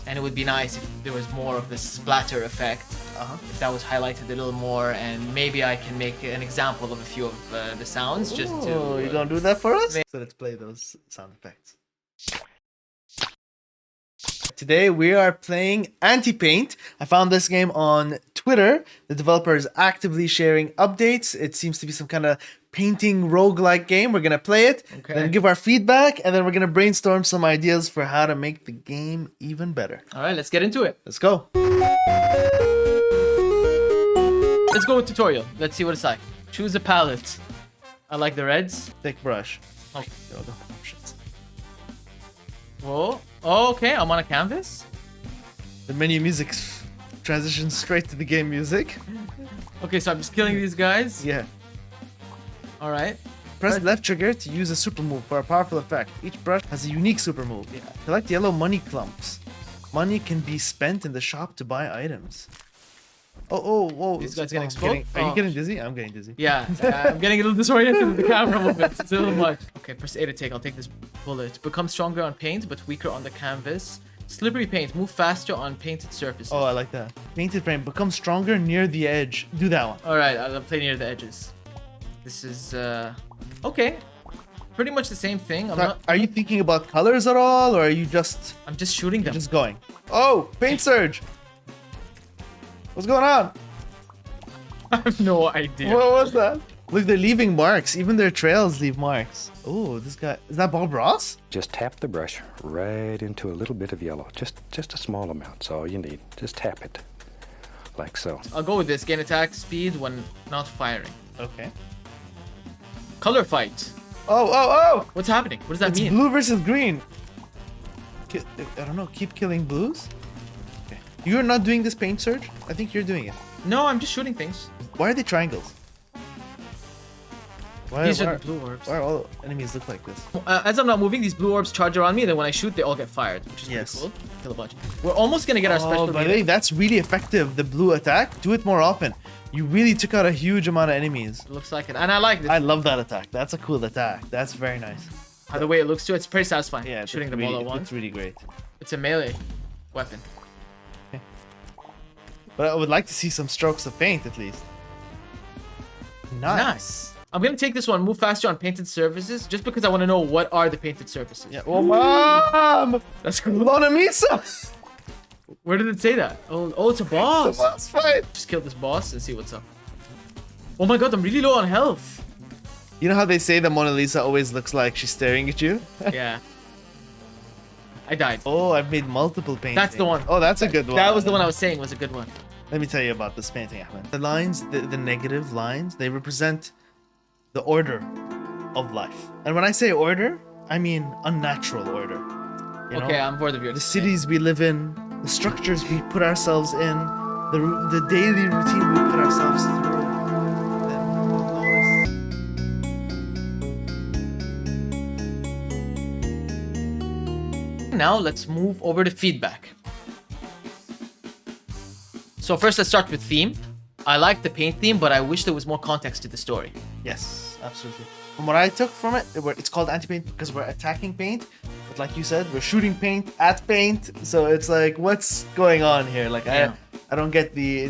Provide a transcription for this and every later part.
and it would be nice if there was more of this splatter effect. If that was highlighted a little more, and maybe I can make an example of a few of the sounds just to... Oh, you gonna do that for us? So let's play those sound effects. Today we are playing Anti-Paint. I found this game on Twitter. The developer is actively sharing updates. It seems to be some kind of painting roguelike game. We're gonna play it, then give our feedback, and then we're gonna brainstorm some ideas for how to make the game even better. All right, let's get into it. Let's go. Let's go with tutorial. Let's see what it's like. Choose a palette. I like the reds. Thick brush. Okay. There we go. Options. Whoa. Oh, okay, I'm on a canvas. The menu music transitions straight to the game music. Okay, so I'm just killing these guys. Yeah. All right. Press left trigger to use a super move for a powerful effect. Each brush has a unique super move. Yeah. Collect yellow money clumps. Money can be spent in the shop to buy items. Oh, whoa. These guys getting exploded? Are you getting dizzy? I'm getting dizzy. Yeah, I'm getting a little disoriented with the camera movement. It's a little much. Okay, press A to take. I'll take this bullet. Become stronger on paint, but weaker on the canvas. Slippery paint. Move faster on painted surfaces. Oh, I like that. Painted frame. Become stronger near the edge. Do that one. All right, I'll play near the edges. This is, okay. Pretty much the same thing. Are you thinking about colors at all, or are you just... I'm just shooting them. Just going. Oh, paint surge. What's going on? I have no idea. What was that? Look, they're leaving marks. Even their trails leave marks. Oh, this guy... Is that Bob Ross? Just tap the brush right into a little bit of yellow. Just a small amount. That's all you need. Just tap it. Like so. I'll go with this. Gain attack speed when not firing. Okay. Color fight. Oh! What's happening? What does that It's mean? blue versus green. I don't know. Keep killing blues? Okay. You're not doing this paint surge? I think you're doing it. No, I'm just shooting things. Why are they triangles? These are the blue orbs. Why are all enemies look like this? As I'm not moving, these blue orbs charge around me, and then when I shoot, they all get fired, which is pretty cool. Kill a bunch. We're almost gonna get our special. By the way, that's really effective. The blue attack. Do it more often. You really took out a huge amount of enemies. It looks like it, and I like this. I love that attack. That's a cool attack. That's very nice. The way it looks too, it's pretty satisfying. Yeah, shooting them all at once. It's really great. It's a melee weapon. Okay. But I would like to see some strokes of paint at least. Nice. I'm gonna take this one, move faster on painted surfaces, just because I want to know what are the painted surfaces. Yeah. Oh, Mom! That's cool. Lonemisa! Where did it say that? Oh, it's a boss. It's a boss fight. Just kill this boss and see what's up. Oh my god, I'm really low on health. You know how they say the Mona Lisa always looks like she's staring at you? Yeah. I died. Oh, I've made multiple paintings. That's the one. Oh, that's a good one. That was the one I was saying was a good one. Let me tell you about this painting, Ahmed. The lines, the negative lines, they represent the order of life. And when I say order, I mean unnatural order. You Okay, know? I'm bored of your The cities we live in, the structures we put ourselves in, the daily routine we put ourselves through. Then we'll notice. Now let's move over to feedback. So first let's start with theme. I like the paint theme, but I wish there was more context to the story. Yes, absolutely. From what I took from it, it's called anti-paint because we're attacking paint. But like you said, we're shooting paint at paint. So it's like, what's going on here? Like, Yeah. I don't get the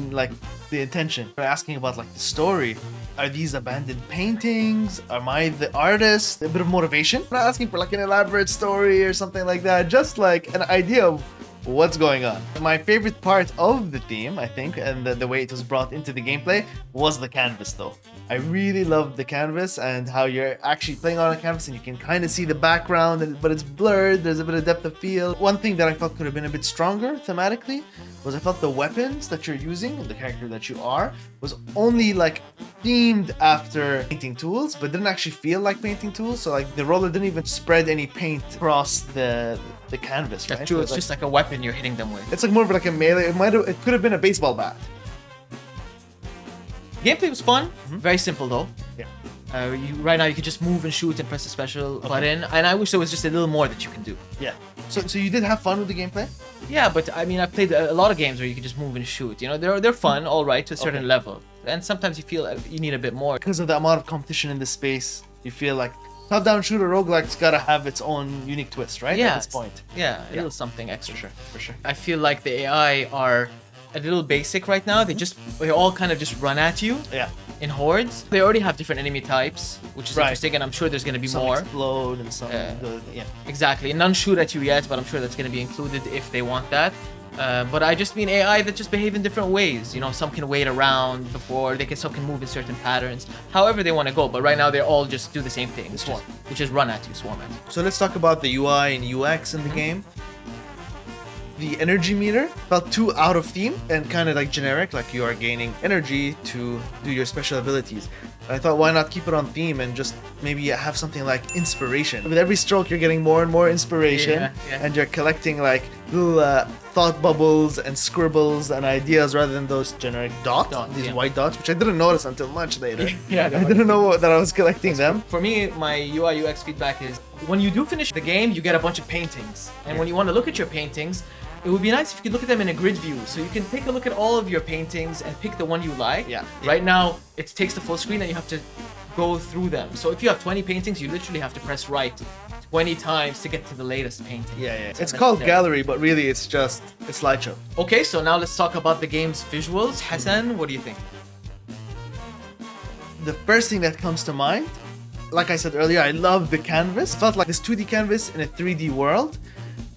intention. We're asking about like the story. Are these abandoned paintings? Am I the artist? A bit of motivation. I'm not asking for like an elaborate story or something like that. Just like an idea of what's going on. My favorite part of the theme, I think, and the way it was brought into the gameplay was the canvas though. I really loved the canvas and how you're actually playing on a canvas and you can kind of see the background, but it's blurred. There's a bit of depth of field. One thing that I felt could have been a bit stronger thematically was I felt the weapons that you're using, the character that you are, was only like themed after painting tools, but didn't actually feel like painting tools. So like the roller didn't even spread any paint across the canvas, right? That's true, So it's just like a weapon you're hitting them with. it's like more of like a melee. It could have been a baseball bat. Gameplay was fun, very simple though. Yeah. Right now you can just move and shoot and press a special button, and I wish there was just a little more that you can do. Yeah. So you did have fun with the gameplay? Yeah, but I mean, I've played a lot of games where you can just move and shoot. You know, they're fun, all right, to a certain level, and sometimes you feel you need a bit more. Because of the amount of competition in this space, you feel like top-down shooter roguelike's gotta have its own unique twist, right? Yeah, At this point. Yeah, a little something extra. For sure. I feel like the AI are a little basic right now. They all kind of just run at you Yeah. in hordes. They already have different enemy types, which is Right. interesting, and I'm sure there's gonna be Some more. explode and some. Yeah. Exactly. None shoot at you yet, but I'm sure that's going to be included if they want that. But I just mean AI that just behave in different ways. You know, some can wait around before some can move in certain patterns, however they want to go. But right now they all just do the same thing, which is run at you, swarm at you. So let's talk about the UI and UX in the game. The energy meter felt too out of theme and kind of like generic, like you are gaining energy to do your special abilities. I thought, why not keep it on theme and just maybe have something like inspiration? With every stroke, you're getting more and more inspiration, Yeah. and you're collecting like little thought bubbles and scribbles and ideas rather than those generic dots, these white dots, which I didn't notice until much later. Yeah, I didn't know that I was collecting them. For me, my UI UX feedback is when you do finish the game, you get a bunch of paintings. And when you want to look at your paintings, it would be nice if you could look at them in a grid view. So you can take a look at all of your paintings and pick the one you like. Yeah. Right now, it takes the full screen and you have to go through them. So if you have 20 paintings, you literally have to press right 20 times to get to the latest painting. Yeah. It's It's called unnecessary. gallery, but really it's just a slideshow. Okay, so now let's talk about the game's visuals. Hassan, what do you think? The first thing that comes to mind, like I said earlier, I love the canvas. Felt like this 2D canvas in a 3D world,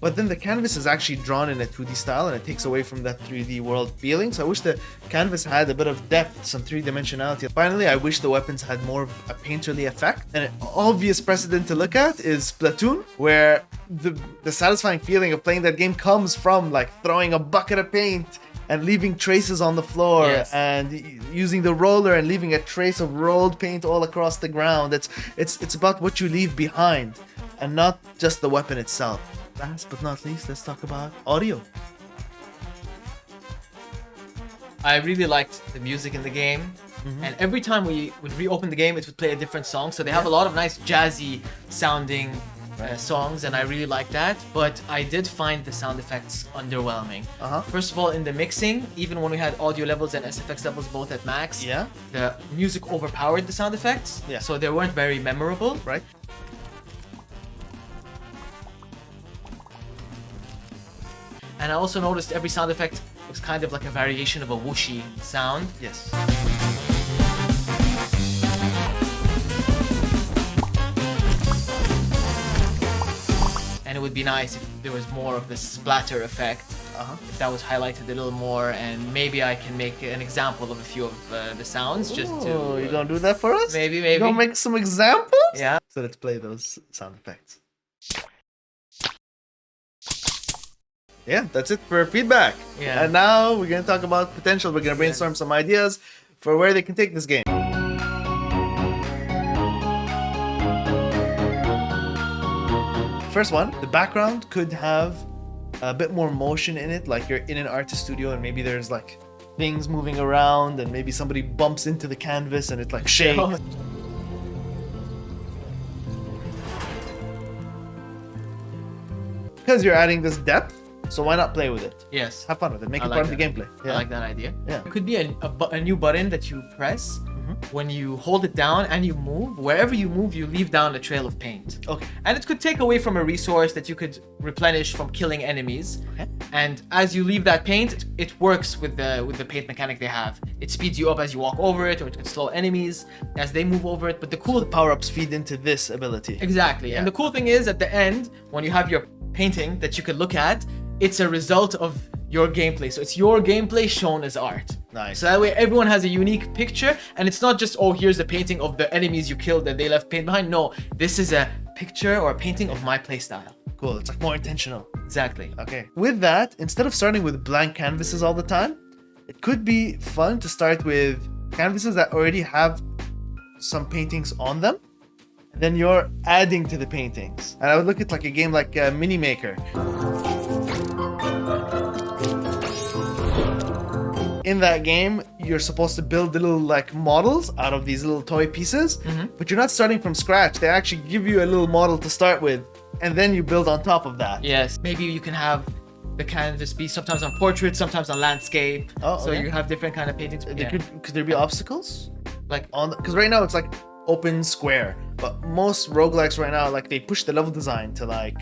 but then the canvas is actually drawn in a 2D style and it takes away from that 3D world feeling. So I wish the canvas had a bit of depth, some three-dimensionality. Finally, I wish the weapons had more of a painterly effect. And an obvious precedent to look at is Splatoon, where the satisfying feeling of playing that game comes from like throwing a bucket of paint and leaving traces on the floor, Yes. and using the roller and leaving a trace of rolled paint all across the ground. It's about what you leave behind and not just the weapon itself. Last but not least, let's talk about audio. I really liked the music in the game. And every time we would reopen the game, it would play a different song. So they have a lot of nice jazzy sounding songs, and I really like that. But I did find the sound effects underwhelming. First of all, in the mixing, even when we had audio levels and SFX levels both at max, Yeah. the music overpowered the sound effects. Yeah. So they weren't very memorable. Right? And I also noticed every sound effect was kind of like a variation of a whooshy sound. Yes. And it would be nice if there was more of the splatter effect. If that was highlighted a little more, and maybe I can make an example of a few of the sounds just Oh, to... you gonna do that for us? Maybe. You gonna make some examples? Yeah. So let's play those sound effects. Yeah, that's it for feedback. Yeah. And now we're gonna talk about potential. We're gonna brainstorm some ideas for where they can take this game. First one, the background could have a bit more motion in it, like you're in an artist studio and maybe there's like things moving around and maybe somebody bumps into the canvas and it like shakes. Because you're adding this depth, so why not play with it? Yes. Have fun with it. Make I it like part of the gameplay. I like that idea. Yeah. It could be a new button that you press. When you hold it down and you move, wherever you move, you leave down a trail of paint. Okay. And it could take away from a resource that you could replenish from killing enemies. Okay. And as you leave that paint, it works with the paint mechanic they have. It speeds you up as you walk over it, or it could slow enemies as they move over it. But the cool Power-ups feed into this ability. Exactly. And the cool thing is, at the end, when you have your painting that you could look at, it's a result of your gameplay. So it's your gameplay shown as art. Nice. So that way everyone has a unique picture, and it's not just, oh, here's the painting of the enemies you killed and they left paint behind. No, this is a picture or a painting of my playstyle. Cool. It's like more intentional. Exactly. Okay. With that, instead of starting with blank canvases all the time, it could be fun to start with canvases that already have some paintings on them. And then you're adding to the paintings. And I would look at like a game like Mini Maker. In that game, you're supposed to build little like models out of these little toy pieces, but you're not starting from scratch. They actually give you a little model to start with, and then you build on top of that. Yes. Maybe you can have the canvas be sometimes on portrait, sometimes on landscape. Oh, so okay. you have different kind of paintings. Yeah. Could there be obstacles? Like, Because right now it's like open square, But most roguelikes right now, like they push the level design to like,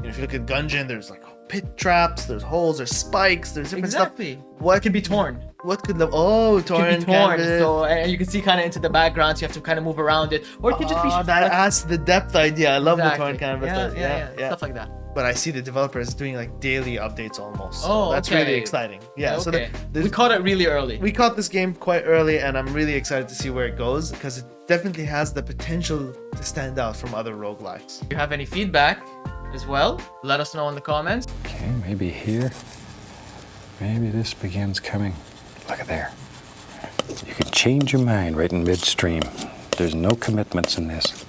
if you look at Gungeon, there's like pit traps, there's holes, there's spikes, there's different Exactly. stuff. What Can be torn. What could the torn Can be torn. canvas. So and you can see kind of into the background, so you have to kind of move around it, or it could just be that like, adds to the depth idea. I love the torn exactly. canvas. Yeah, stuff like that. But I see the developers doing like daily updates almost. So Oh, that's okay. really exciting. Yeah. So Okay. there's We caught it really early. we caught this game quite early, and I'm really excited to see where it goes because it definitely has the potential to stand out from other roguelikes. If you have any feedback as well, let us know in the comments. Okay, maybe here. Maybe this begins coming. Look at there. You can change your mind right in midstream. There's no commitments in this.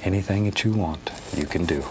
Anything that you want, you can do.